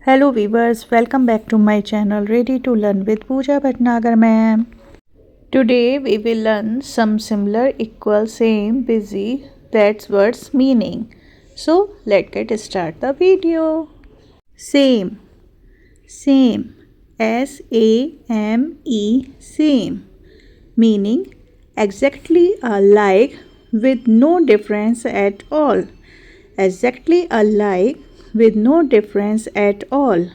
Hello viewers, welcome back to my channel Ready to Learn with Pooja Bhatnagar ma'am. Today we will learn some similar, equal, same, busy, that's words meaning. So let's get start the video. Same, same, S-A-M-E, same, meaning exactly alike with no difference at all. Exactly alike with no difference at all.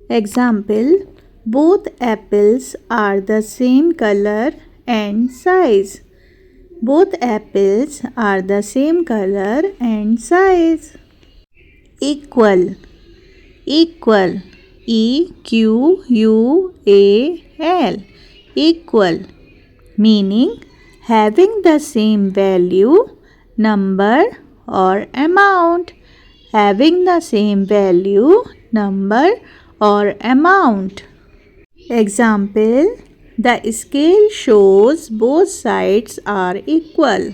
Example, both apples are the same color and size. Both apples are the same color and size. Equal, equal, E-Q-U-A-L, equal, meaning having the same value, number or amount. Having the same value, number or amount. Example, the scale shows both sides are equal.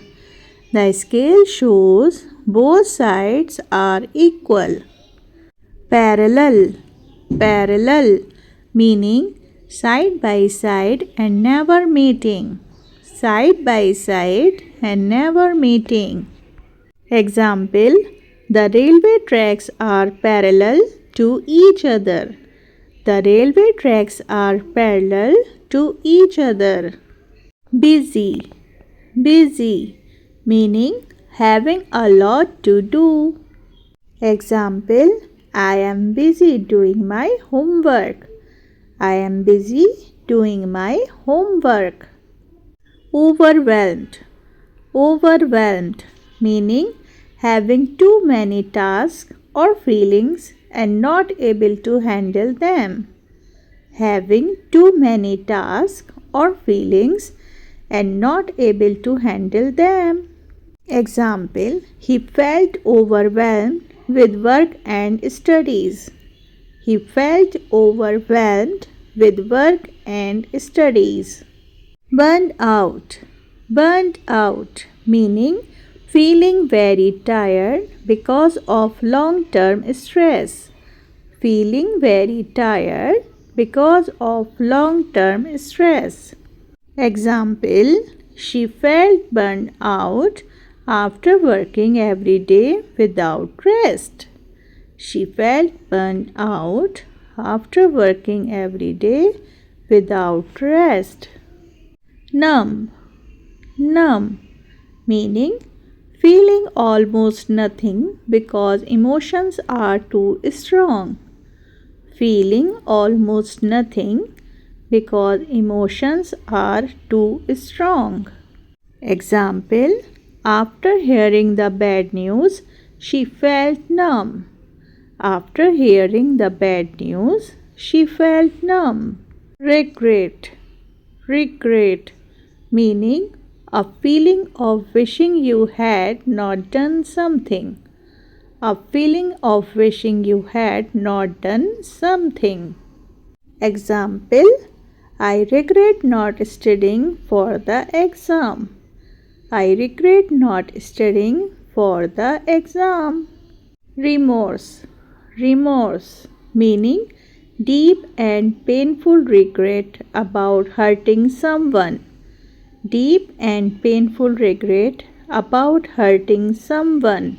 The scale shows both sides are equal. Parallel, parallel, meaning side by side and never meeting. Side by side and never meeting. Example, the railway tracks are parallel to each other. The railway tracks are parallel to each other. Busy, busy, meaning having a lot to do. Example, I am busy doing my homework. I am busy doing my homework. Overwhelmed, overwhelmed, meaning having too many tasks or feelings and not able to handle them. Having too many tasks or feelings and not able to handle them. Example, he felt overwhelmed with work and studies. He felt overwhelmed with work and studies. Burned out, burned out, meaning feeling very tired because of long-term stress. Feeling very tired because of long-term stress. Example, she felt burned out after working every day without rest. She felt burned out after working every day without rest. Numb, numb, meaning feeling almost nothing because emotions are too strong. Feeling almost nothing because emotions are too strong. Example, after hearing the bad news, she felt numb. After hearing the bad news, she felt numb. Regret, regret, meaning a feeling of wishing you had not done something. A feeling of wishing you had not done something. Example, I regret not studying for the exam. I regret not studying for the exam. Remorse, remorse, meaning deep and painful regret about hurting someone. Deep and painful regret about hurting someone.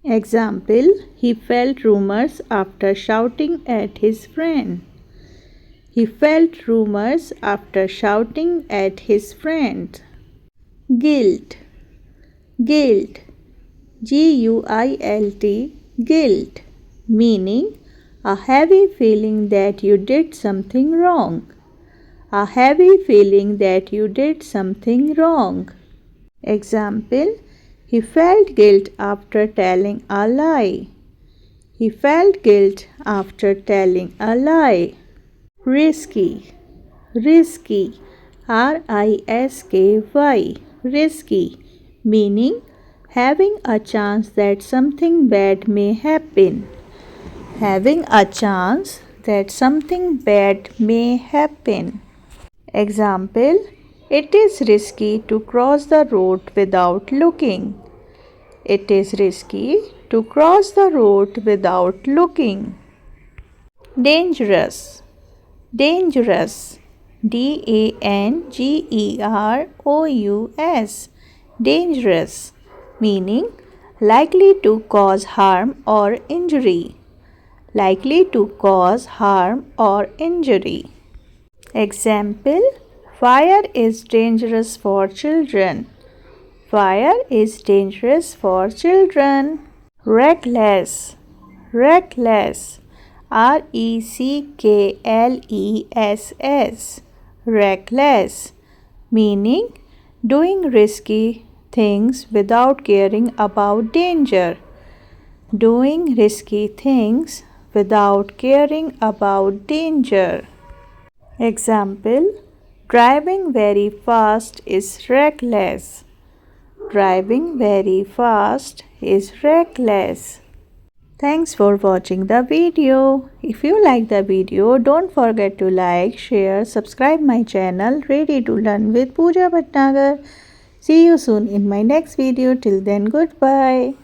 Example, he felt rumors after shouting at his friend. He felt rumors after shouting at his friend. Guilt, guilt, G-U-I-L-T, guilt, meaning a heavy feeling that you did something wrong. A heavy feeling that you did something wrong. Example, he felt guilt after telling a lie. He felt guilt after telling a lie. Risky, risky, R-I-S-K-Y, risky, meaning having a chance that something bad may happen. Having a chance that something bad may happen. Example, it is risky to cross the road without looking. It is risky to cross the road without looking. Dangerous. Dangerous. Dangerous. Dangerous. Meaning likely to cause harm or injury. Likely to cause harm or injury. Example: fire is dangerous for children. Fire is dangerous for children. Reckless. Reckless. Reckless. Reckless. Meaning doing risky things without caring about danger. Doing risky things without caring about danger. Example: driving very fast is reckless. Driving very fast is reckless. Thanks for watching the video. If you like the video, don't forget to like, share, subscribe my channel Ready to Learn with Pooja Bhatnagar. See you soon in my next video. Till then, goodbye.